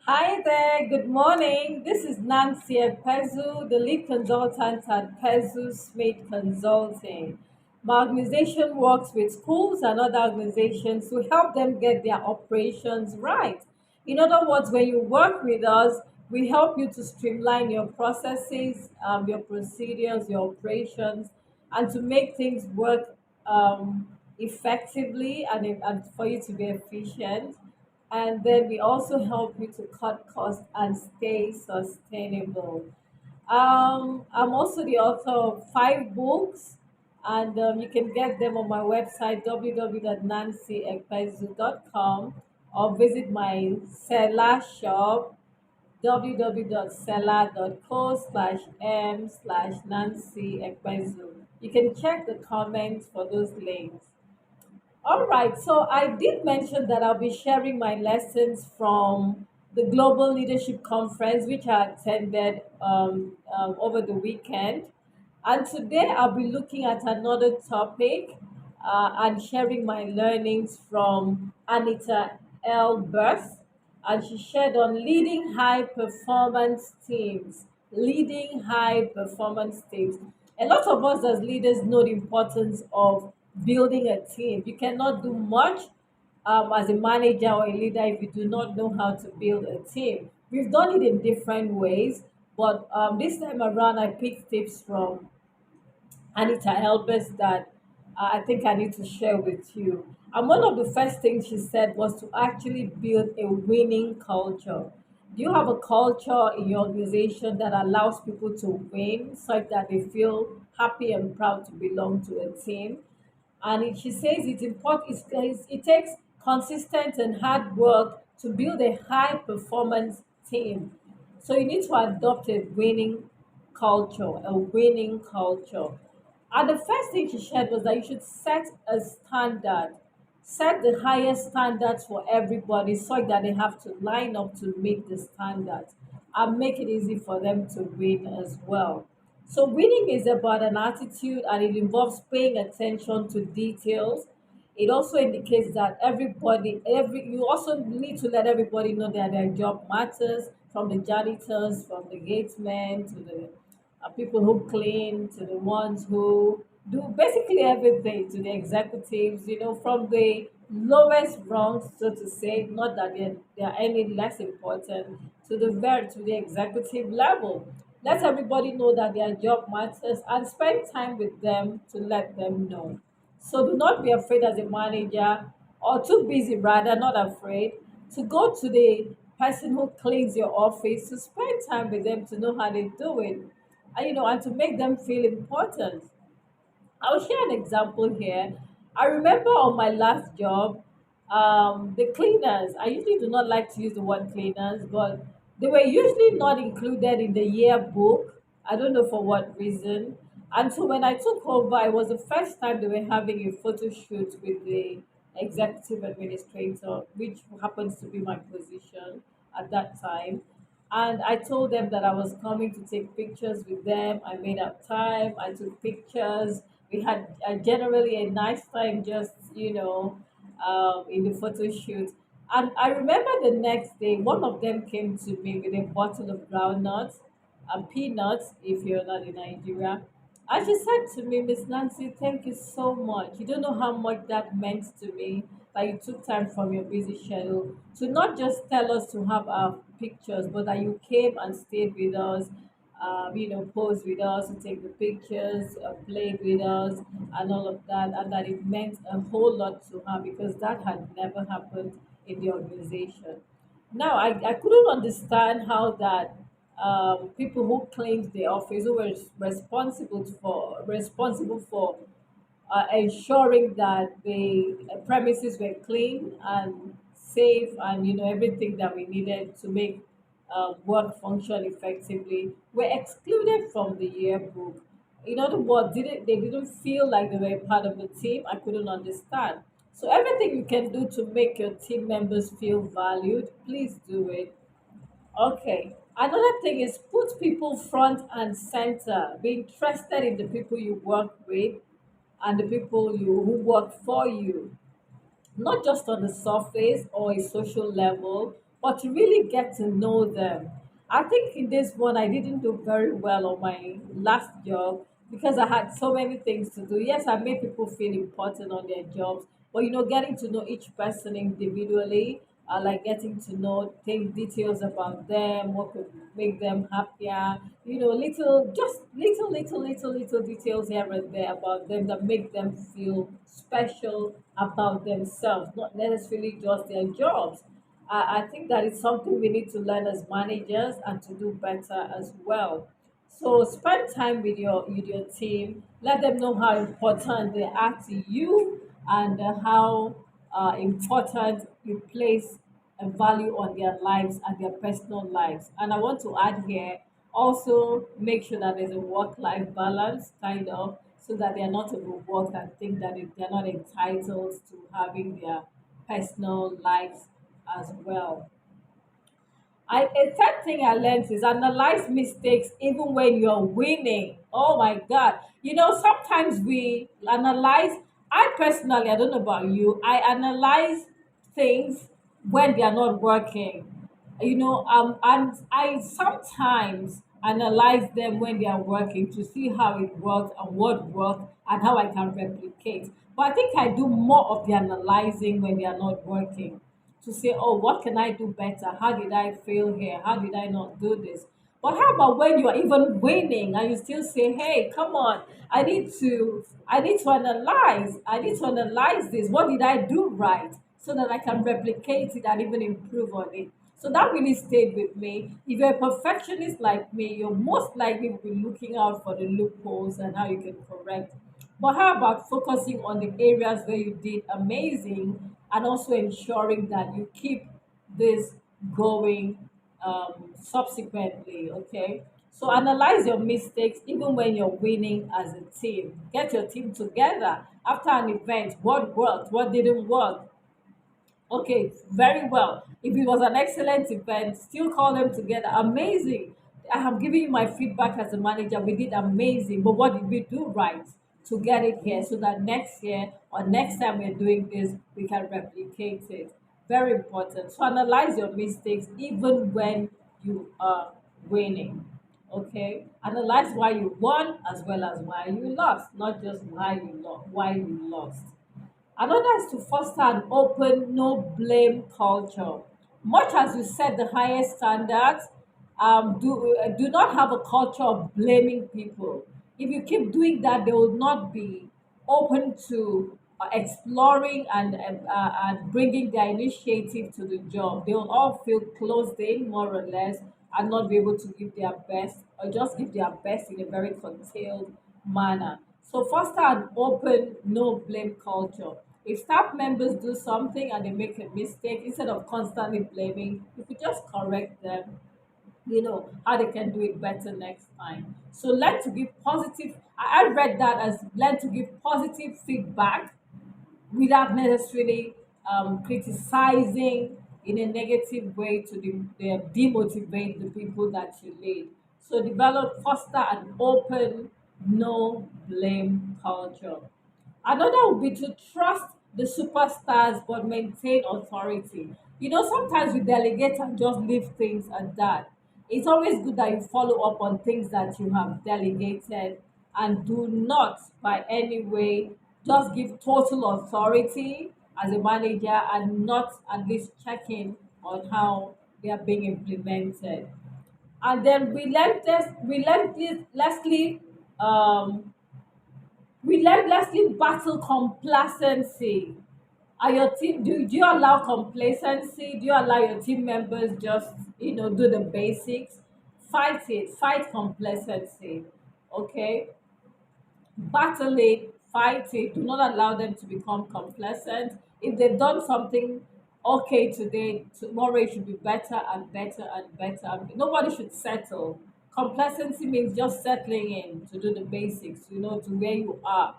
Hi there, good morning. This is Nancy Pezu, the lead consultant at Pezu Smith Consulting. My organization works with schools and other organizations to help them get their operations right. In other words, when you work with us, we help you to streamline your processes, your procedures, your operations, and to make things work effectively and for you to be efficient. And then we also help you to cut costs and stay sustainable. I'm also the author of five books, and you can get them on my website www.nancyekpezu.com or visit my seller shop www.seller.co/m/Nancy Ekpezu. You can check the comments for those links. All right, so I did mention that I'll be sharing my lessons from the Global Leadership Conference, which I attended over the weekend. And today I'll be looking at another topic and sharing my learnings from Anita Elberse. And she shared on leading high performance teams. Leading high performance teams. A lot of us as leaders know the importance of building a team. You cannot do much as a manager or a leader if you do not know how to build a team. We've done it in different ways, but this time around, I picked tips from Anita Elberse that I think I need to share with you. And one of the first things she said was to actually build a winning culture. Do you have a culture in your organization that allows people to win such that they feel happy and proud to belong to a team? And she says it's important. It takes consistent and hard work to build a high performance team. So you need to adopt a winning culture, a winning culture. And the first thing she shared was that you should set a standard, set the highest standards for everybody so that they have to line up to meet the standards and make it easy for them to win as well. So winning is about an attitude and it involves paying attention to details. It also indicates that you also need to let everybody know that their job matters, from the janitors, from the gatesmen to the people who clean, to the ones who do basically everything, to the executives, from the lowest rungs, so to say, not that they're any less important, to the executive level. Let everybody know that their job matters and spend time with them to let them know. So do not be afraid as a manager, or too busy rather, not afraid, to go to the person who cleans your office to spend time with them to know how they do it, and to make them feel important. I'll share an example here. I remember on my last job, the cleaners, I usually do not like to use the word cleaners, but they were usually not included in the yearbook. I don't know for what reason. And so when I took over, it was the first time they were having a photo shoot with the executive administrator, which happens to be my position at that time. And I told them that I was coming to take pictures with them. I made up time. I took pictures. We had generally a nice time, just in the photo shoot. And I remember the next day, one of them came to me with a bottle of groundnuts and peanuts, if you're not in Nigeria. And she said to me, Miss Nancy, thank you so much. You don't know how much that meant to me that you took time from your busy schedule to not just tell us to have our pictures, but that you came and stayed with us, posed with us, to take the pictures, played with us, and all of that, and that it meant a whole lot to her because that had never happened in the organization. Now, I couldn't understand how that people who cleaned the office, who were responsible for ensuring that the premises were clean and safe, and everything that we needed to make work function effectively, were excluded from the yearbook. In other words, they didn't feel like they were part of the team. I couldn't understand. So everything you can do to make your team members feel valued, please do it. Okay. Another thing is put people front and center. Be interested in the people you work with and the people who work for you, not just on the surface or a social level, but to really get to know them. I think in this one, I didn't do very well on my last job because I had so many things to do. Yes, I made people feel important on their jobs, but getting to know each person individually, like getting to know things, details about them, what could make them happier, little details here and there about them that make them feel special about themselves, not necessarily just their jobs. I think that is something we need to learn as managers and to do better as well. So spend time with your team. Let them know how important they are to you and how important you place a value on their lives and their personal lives. And I want to add here also make sure that there's a work-life balance, kind of, so that they're not overworked and think that they're not entitled to having their personal lives as well. A third thing I learned is analyze mistakes even when you're winning. Oh my God. Sometimes we analyze, I personally, I don't know about you, I analyze things when they are not working. And I sometimes analyze them when they are working to see how it works and what worked and how I can replicate. But I think I do more of the analyzing when they are not working to say, oh, what can I do better? How did I fail here? How did I not do this? But how about when you are even winning and you still say, hey, come on, I need to analyze this. What did I do right? So that I can replicate it and even improve on it. So that really stayed with me. If you're a perfectionist like me, you're most likely will be looking out for the loopholes and how you can correct. But how about focusing on the areas where you did amazing and also ensuring that you keep this going subsequently? Okay. So analyze your mistakes even when you're winning as a team. Get your team together after an event. What worked? What didn't work? Okay, very well. If it was an excellent event, still call them together. Amazing. I have given you my feedback as a manager. We did amazing, but what did we do right to get it here so that next year or next time we're doing this, we can replicate it? Very important. So analyze your mistakes even when you are winning. Okay, analyze why you won as well as why you lost, not just why you lost. Another is to foster an open, no blame culture. Much as you set the highest standards, do not have a culture of blaming people. If you keep doing that, they will not be open to exploring and bringing their initiative to the job. They will all feel closed in, more or less, and not be able to give their best or just give their best in a very contained manner. So foster an open, no blame culture. If staff members do something and they make a mistake, instead of constantly blaming, you could just correct them, how they can do it better next time. So learn to give positive, I read that as learn to give positive feedback without necessarily criticizing in a negative way to demotivate the people that you lead. So foster an open, no blame culture. Another would be to trust the superstars but maintain authority. Sometimes we delegate and just leave things at that. It's always good that you follow up on things that you have delegated and do not, by any way, just give total authority as a manager and not at least checking on how they are being implemented. And then um, relentlessly battle complacency. Are your team do you allow complacency? Do you allow your team members just do the basics? Fight complacency. Okay, battle it, fight it. Do not allow them to become complacent. If they've done something okay today, tomorrow it should be better and better and better. Nobody should settle. Complacency means just settling in to do the basics, to where you are.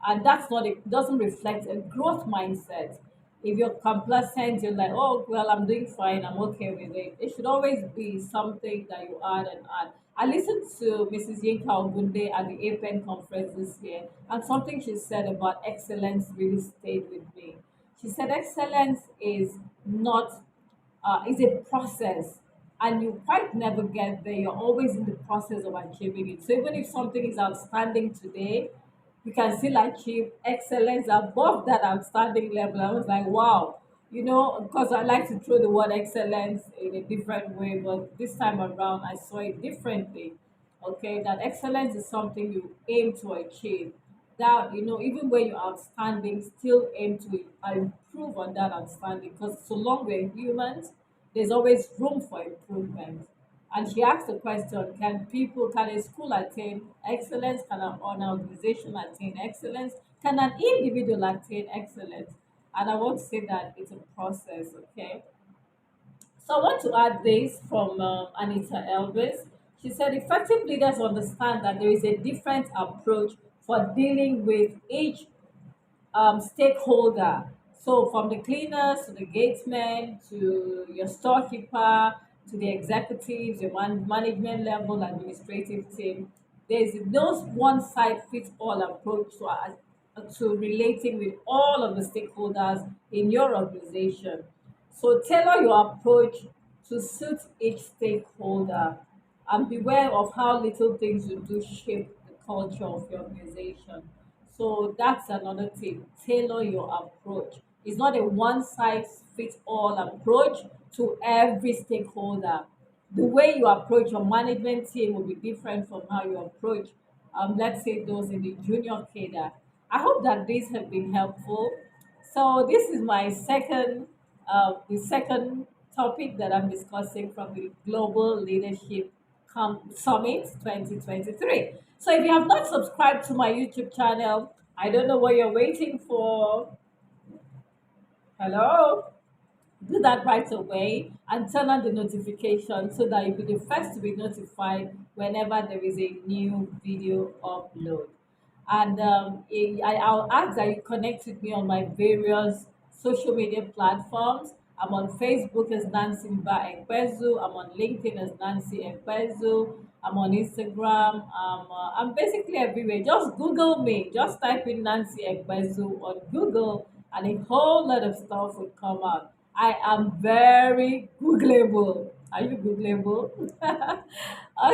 And that's not, it doesn't reflect a growth mindset. If you're complacent, you're like, oh, well, I'm doing fine, I'm okay with it. It should always be something that you add and add. I listened to Mrs. Yinka Ogunde at the APEN conference this year, and something she said about excellence really stayed with me. She said excellence is not is a process, and you quite never get there. You're always in the process of achieving it. So even if something is outstanding today, you can still achieve excellence above that outstanding level. I was like, wow, because I like to throw the word excellence in a different way, but this time around I saw it differently. Okay, that excellence is something you aim to achieve. That, even when you're outstanding, still aim to improve on that outstanding, because so long we're humans, there's always room for improvement. And she asked the question, can a school attain excellence? Can an organization attain excellence? Can an individual attain excellence? And I want to say that it's a process, okay? So I want to add this from Anita Elberse. She said, effective leaders understand that there is a different approach for dealing with each stakeholder. So from the cleaners to the gatesmen to your storekeeper to the executives, your management level, administrative team, there's no one size fits all approach to relating with all of the stakeholders in your organization. So tailor your approach to suit each stakeholder, and beware of how little things you do shape the culture of your organization. So that's another thing. Tailor your approach. It's not a one size fits all approach to every stakeholder. The way you approach your management team will be different from how you approach, let's say, those in the junior cadre. I hope that these have been helpful. So this is my the second topic that I'm discussing from the Global Leadership Summit 2023. So if you have not subscribed to my YouTube channel, I don't know what you're waiting for. Hello? Do that right away and turn on the notification so that you'll be the first to be notified whenever there is a new video upload. And I'll ask that you connect with me on my various social media platforms. I'm on Facebook as Nancy Mba Ekwezu. I'm on LinkedIn as Nancy Ekwezu. I'm on Instagram. I'm basically everywhere. Just Google me. Just type in Nancy Ekwezu on Google, and a whole lot of stuff will come out. I am very Googleable. Are you Googleable?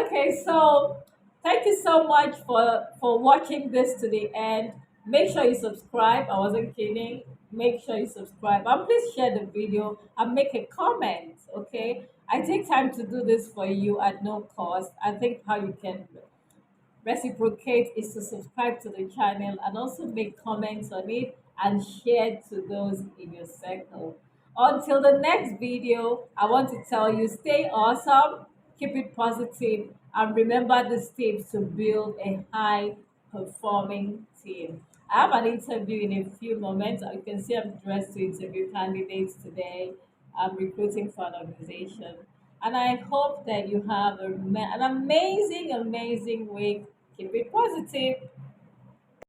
Okay, so thank you so much for watching this to the end. Make sure you subscribe. I wasn't kidding. Make sure you subscribe and please share the video and make a comment. Okay, I take time to do this for you at no cost. I think how you can reciprocate is to subscribe to the channel and also make comments on it and share to those in your circle. Until the next video, I want to tell you, stay awesome, keep it positive, and remember the steps to build a high performing team. I have an interview in a few moments. You can see I'm dressed to interview candidates today. I'm recruiting for an organization. And I hope that you have an amazing, amazing week. Keep it positive.